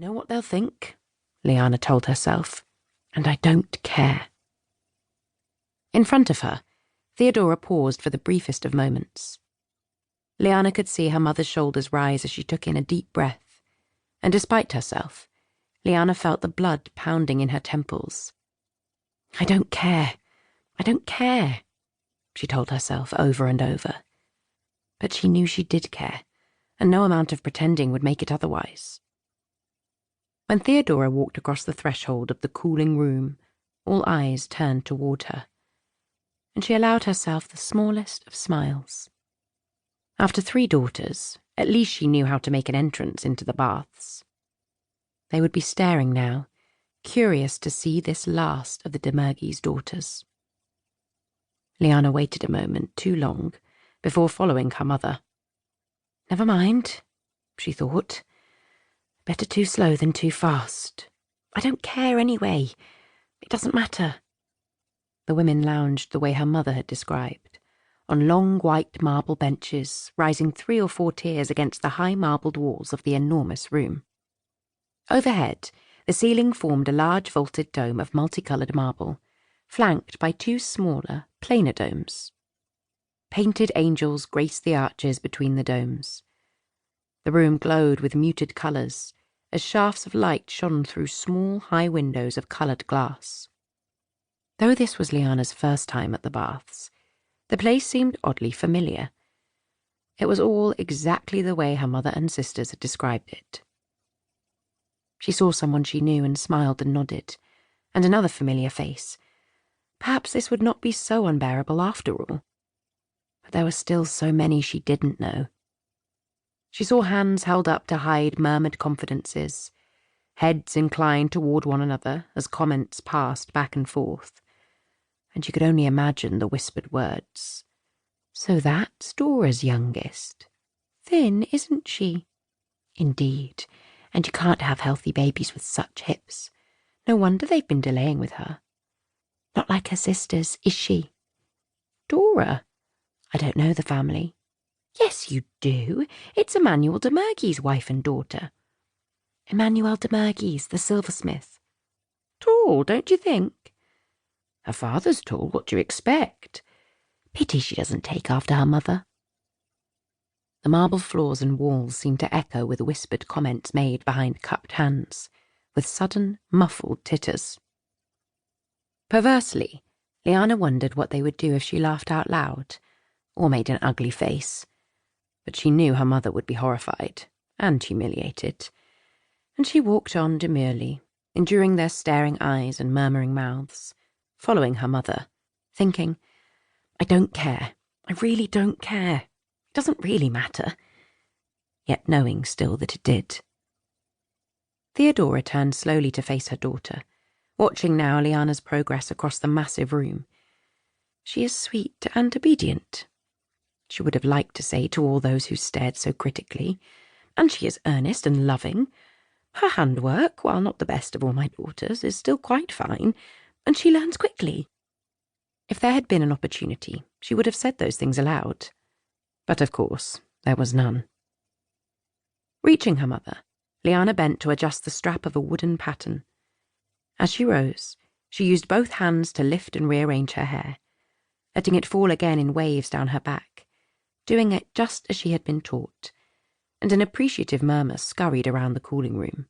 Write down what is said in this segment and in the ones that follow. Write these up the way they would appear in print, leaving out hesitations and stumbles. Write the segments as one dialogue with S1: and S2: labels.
S1: know what they'll think, Liana told herself, and I don't care. In front of her, Theodora paused for the briefest of moments. Liana could see her mother's shoulders rise as she took in a deep breath, and despite herself, Liana felt the blood pounding in her temples. I don't care. I don't care, she told herself over and over. But she knew she did care, and no amount of pretending would make it otherwise. When Theodora walked across the threshold of the cooling room, all eyes turned toward her, and she allowed herself the smallest of smiles. After 3 daughters, at least she knew how to make an entrance into the baths. They would be staring now, curious to see this last of the Demirigis daughters. Liana waited a moment too long before following her mother. Never mind, she thought. Better too slow than too fast. I don't care anyway. It doesn't matter. The women lounged the way her mother had described, on long white marble benches rising 3 or 4 tiers against the high marbled walls of the enormous room. Overhead, the ceiling formed a large vaulted dome of multicoloured marble, flanked by 2 smaller, plainer domes. Painted angels graced the arches between the domes. The room glowed with muted colours, as shafts of light shone through small, high windows of coloured glass. Though this was Liana's first time at the baths, the place seemed oddly familiar. It was all exactly the way her mother and sisters had described it. She saw someone she knew and smiled and nodded, and another familiar face. Perhaps this would not be so unbearable after all. But there were still so many she didn't know. She saw hands held up to hide murmured confidences, heads inclined toward one another as comments passed back and forth, and she could only imagine the whispered words. So that's Dora's youngest. Thin, isn't she? Indeed, and you can't have healthy babies with such hips. No wonder they've been delaying with her. Not like her sisters, is she? Dora? I don't know the family. Yes, you do. It's Emmanuel Demirigis' wife and daughter. Emmanuel Demirigis, the silversmith. Tall, don't you think? Her father's tall, what do you expect? Pity she doesn't take after her mother. The marble floors and walls seemed to echo with whispered comments made behind cupped hands, with sudden, muffled titters. Perversely, Liana wondered what they would do if she laughed out loud, or made an ugly face. But she knew her mother would be horrified and humiliated, and she walked on demurely, enduring their staring eyes and murmuring mouths, following her mother, thinking, I don't care. I really don't care. It doesn't really matter. Yet knowing still that it did. Theodora turned slowly to face her daughter, watching now Liana's progress across the massive room. She is sweet and obedient, she would have liked to say to all those who stared so critically, and she is earnest and loving. Her handwork, while not the best of all my daughters, is still quite fine, and she learns quickly. If there had been an opportunity, she would have said those things aloud. But of course, there was none. Reaching her mother, Liana bent to adjust the strap of a wooden pattern. As she rose, she used both hands to lift and rearrange her hair, letting it fall again in waves down her back, doing it just as she had been taught, and an appreciative murmur scurried around the cooling room.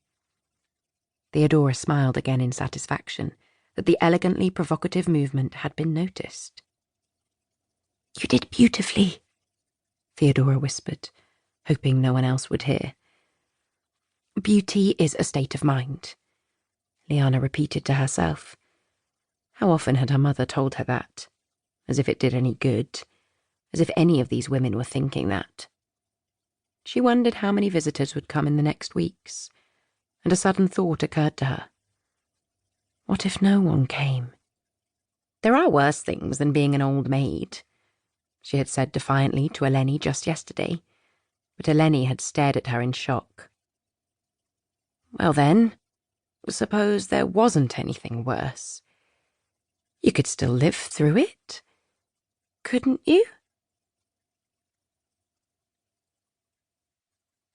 S1: Theodora smiled again in satisfaction that the elegantly provocative movement had been noticed. You did beautifully, Theodora whispered, hoping no one else would hear. Beauty is a state of mind, Liana repeated to herself. How often had her mother told her that? As if it did any good. As if any of these women were thinking that. She wondered how many visitors would come in the next weeks, and a sudden thought occurred to her. What if no one came? There are worse things than being an old maid, she had said defiantly to Eleni just yesterday, but Eleni had stared at her in shock. Well then, suppose there wasn't anything worse. You could still live through it, couldn't you?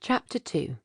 S1: Chapter 2.